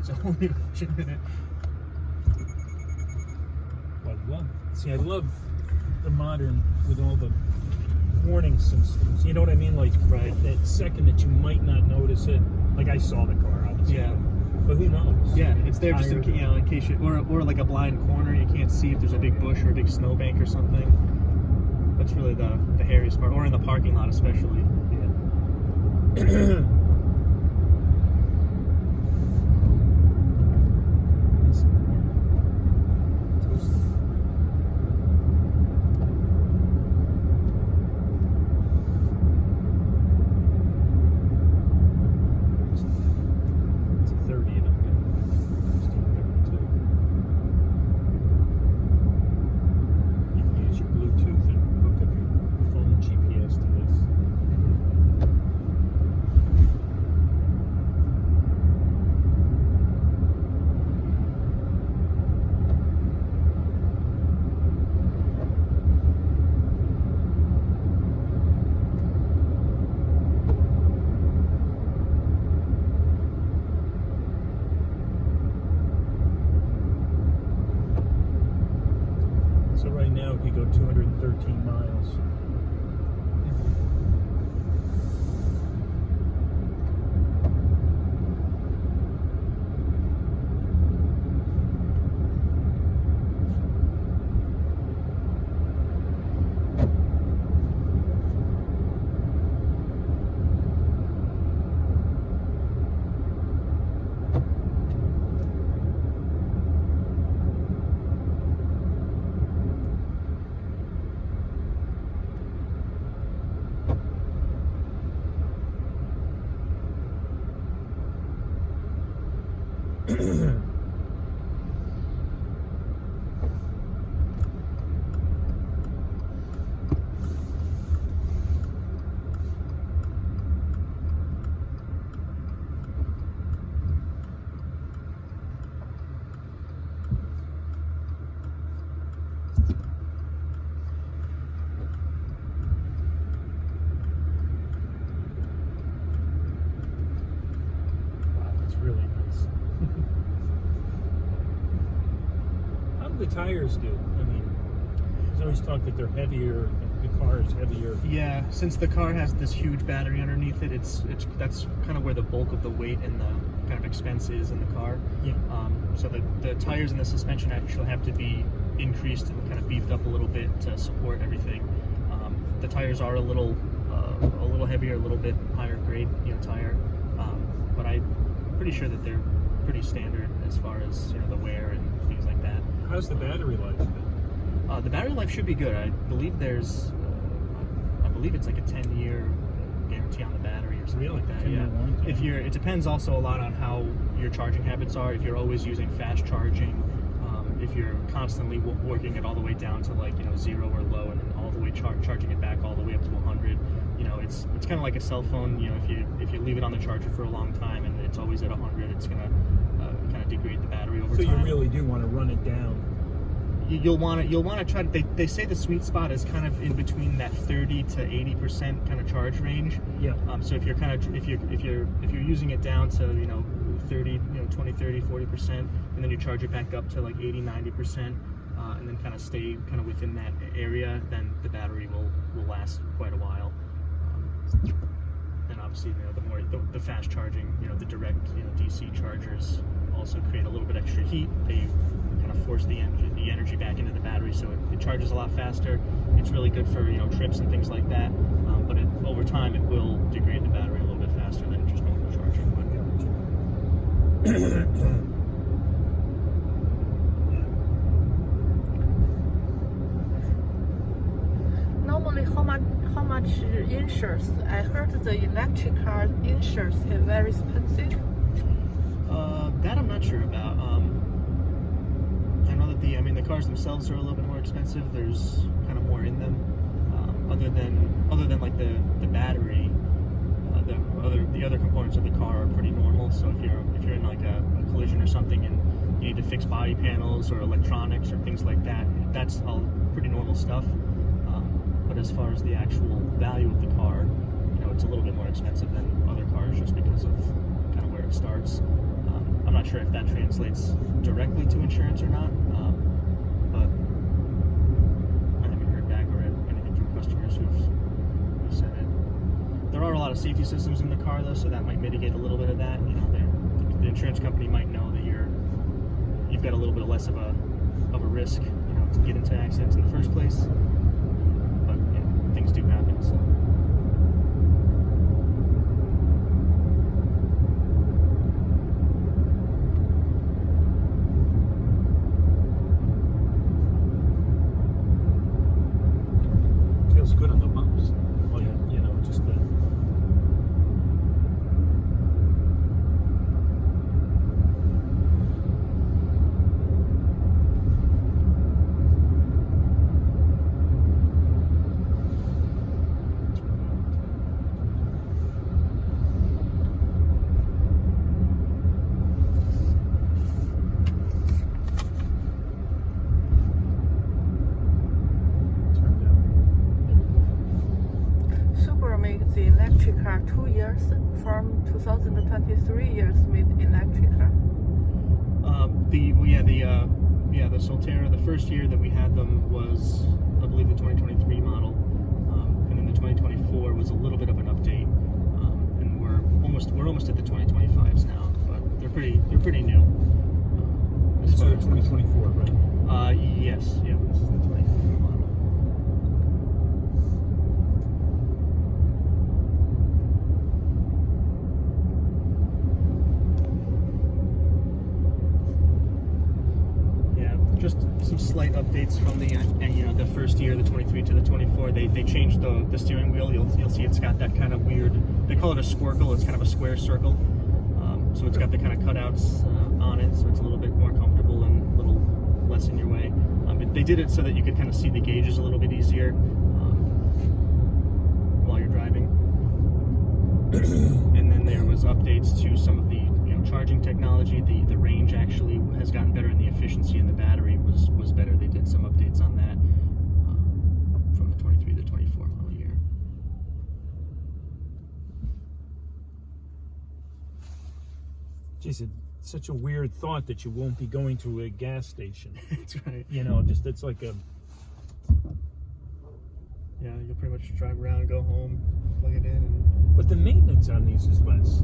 It's a whole new engine in it. I love the modern with all the warning systems. You know what I mean? Like that second that you might not notice it. Like I saw the car, obviously. Yeah. But who knows? Yeah, it's there just in case you, or like a blind corner, you can't see if there's a big bush or a big snowbank or something. That's really the hairiest part, or in the parking lot especially. Yeah. So right now it could go 213 miles. Really nice. How do the tires do? I mean, there's always talk that they're heavier, the car is heavier. Yeah, since the car has this huge battery underneath it, that's kind of where the bulk of the weight and the kind of expense is in the car. Yeah. So the tires and the suspension actually have to be increased and kind of beefed up a little bit to support everything. The tires are a little heavier, a little bit higher grade, tire, but I'm pretty sure that they're pretty standard as far as the wear and things like that. How's the battery life been? The battery life should be good. I believe it's like a 10-year guarantee on the battery or something like that. Yeah. It depends also a lot on how your charging habits are. If you're always using fast charging, if you're constantly working it all the way down to 0 or low, and then all the way charging it back all the way up to 100. It's kind of like a cell phone. If you leave it on the charger for a long time and it's always at 100, it's gonna kind of degrade the battery over time. So you really do want to run it down. You'll want to try to. They say the sweet spot is kind of in between that 30 to 80% kind of charge range. Yeah. So if you're using it down to 30, 20, 30, 40%, and then you charge it back up to like 80, 90%, and then kind of stay kind of within that area, then the battery will last quite a while. And obviously, the fast charging, the direct, DC chargers also create a little bit extra heat. They kind of force the energy back into the battery, so it charges a lot faster. It's really good for trips and things like that. But over time, it will degrade the battery a little bit faster than just normal charging. Normally, how much insurance? I heard the electric car insurance is very expensive. That I'm not sure about. I know that the cars themselves are a little bit more expensive. There's kind of more in them. Other than like the battery, the other components of the car are pretty normal. So if you're in like a collision or something and you need to fix body panels or electronics or things like that, that's all pretty normal stuff. But as far as the actual value of the car, it's a little bit more expensive than other cars just because of kind of where it starts. I'm not sure if that translates directly to insurance or not, but I haven't heard back or anything from customers who've said it. There are a lot of safety systems in the car, though, so that might mitigate a little bit of that. You know, the insurance company might know that you've got a little bit less of a risk, you know, to get into accidents in the first place. But you know, things do happen, so. Feels good on the bumps. Like, you know, just the. The electric car 2 years from 2023 years made electric car. The Solterra, the first year that we had them was, I believe, the 2023 model, and then the 2024 was a little bit of an update, and we're almost at the 2025s now, but they're pretty new. As far as 2024, right? Yes, yeah, this is the 2024 model. Just some slight updates from the first year, the 23 to the 24. They changed the steering wheel. You'll see it's got that kind of weird. They call it a squircle. It's kind of a square circle. So it's got the kind of cutouts on it, so it's a little bit more comfortable and a little less in your way. But they did it so that you could kind of see the gauges a little bit easier while you're driving. And then there was updates to some of the charging technology. The range actually has gotten better, and the efficiency in the battery was better. They did some updates on that from the 23 to the 24 model year. Geez, it's such a weird thought that you won't be going to a gas station. That's right. You know, just it's like a. Yeah, you'll pretty much drive around, go home, plug it in, But the maintenance on these is less.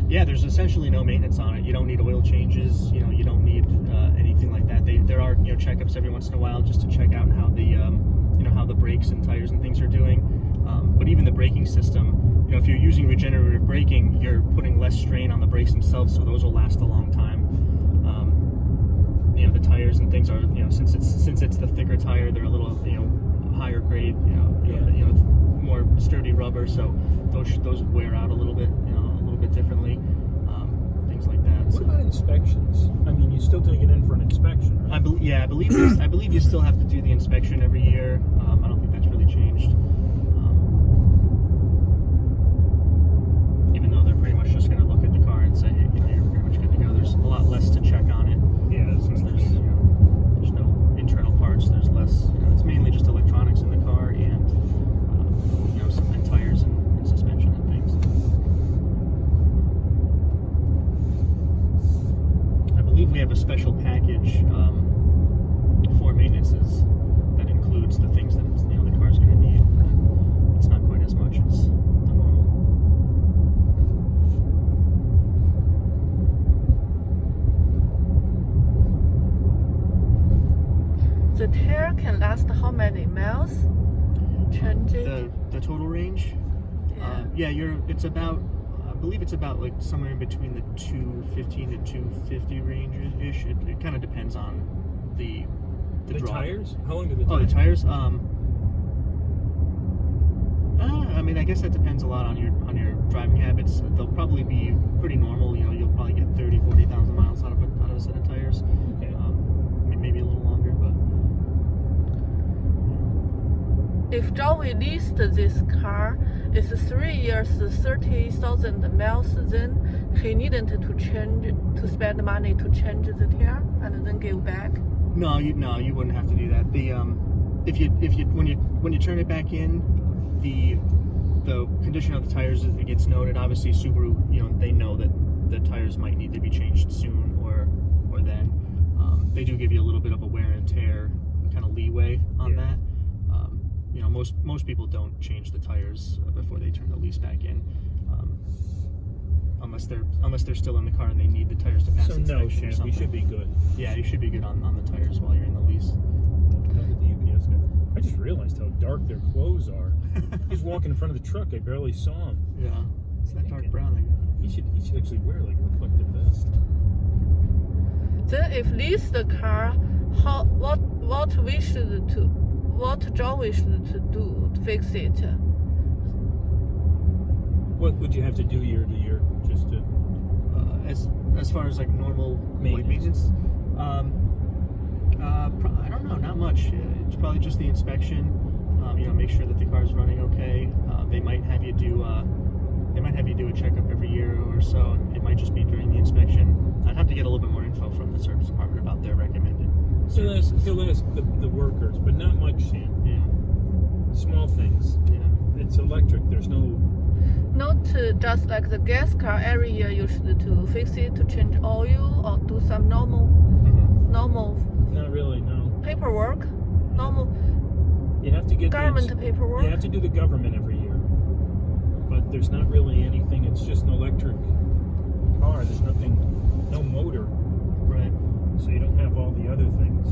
Yeah, there's essentially no maintenance on it. You don't need oil changes. You know, you don't need anything like that. There are checkups every once in a while just to check out how the how the brakes and tires and things are doing. But even the braking system, if you're using regenerative braking, you're putting less strain on the brakes themselves, so those will last a long time. The tires and things are since it's the thicker tire, they're a little higher grade, more sturdy rubber, so those wear out a little bit differently, things like that. What about inspections? I mean, you still take it in for an inspection, right? I believe you still have to do the inspection every year. I don't think that's really changed. Even though they're pretty much just going to look at the car and say, hey, you're pretty much good to go. There's a lot less to check on it. Yeah, since there's no internal parts. There's less. It's mainly just electronics in the car and some tires and suspension and things. I believe we have a special package for maintenances that includes the things that the car's going to need. It's not quite as much as the normal. The tire can last how many miles? Change it? The total range? Yeah. It's about, I believe it's about like somewhere in between the 215 to 250 range-ish. It kind of depends on the draw. Tires? How long do the tires? Oh, the tires? I mean, I guess that depends a lot on your driving habits. They'll probably be pretty normal. You'll probably get 40,000 miles out of a set of tires. Okay. Maybe a little longer, but. If Joey leased this car, it's 3 years, 30,000 miles, then he needn't to spend money to change the tire and then give back. No, you wouldn't have to do that. When you turn it back in, the condition of the tires, it gets noted. Obviously, Subaru, they know that the tires might need to be changed soon. they do give you a little bit of a wear and tear kind of leeway on that. You know, most people don't change the tires before they turn the lease back in, unless they're still in the car and they need the tires to pass inspection or something. You should be good. Yeah, you should be good on the tires while you're in the lease. The UPS guy. I just realized how dark their clothes are. He's walking in front of the truck. I barely saw him. Yeah, it's that dark brown. He should actually wear like a reflective vest. Then if lease the car, what job we should do to fix it? What would you have to do year to year just to? As far as like normal maintenance, I don't know, not much. It's probably just the inspection. You know, make sure that the car is running okay. They might have you do a checkup every year or so. It might just be during the inspection. I'd have to get a little bit more info from the service department about their recommended services. He'll ask the workers, but not much, Sam. Yeah. Small things. Yeah. It's electric. There's no. Not just like the gas car. Every year you should to fix it, to change oil, or do some normal Not really. No. paperwork. Normal You have to get government paperwork. You have to do the government every year, but there's not really anything. It's just an electric car. There's nothing, no motor. Right. So you don't have all the other things.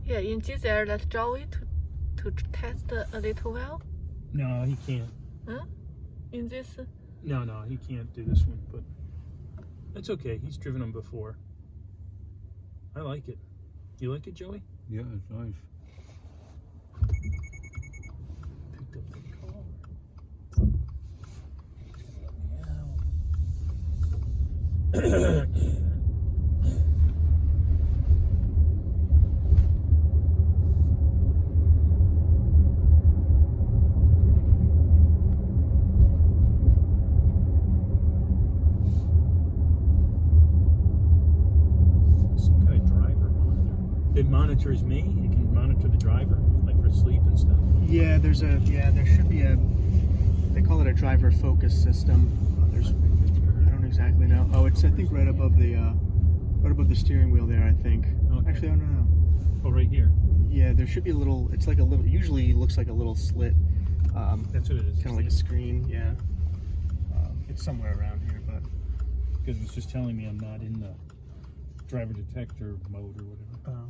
Yeah, in this area, let Joey to test a little well. No, he can't. Huh? In this. No, he can't do this one, but that's okay. He's driven them before. I like it. You like it, Joey? Yeah, it's nice. Picked up the car. Some kind of driver monitor. It monitors me. It can monitor the driver, like for sleep and stuff. Yeah, there should be they call it a driver focus system. I don't exactly know. Oh, it's I think right above the steering wheel there, I think. Okay. Actually, I don't know. Oh, right here. Yeah, there should be a little. It's like a little. Usually, it looks like a little slit. That's what it is. Kind of like a screen. Yeah. It's somewhere around here, but Because it's just telling me I'm not in the driver detector mode or whatever.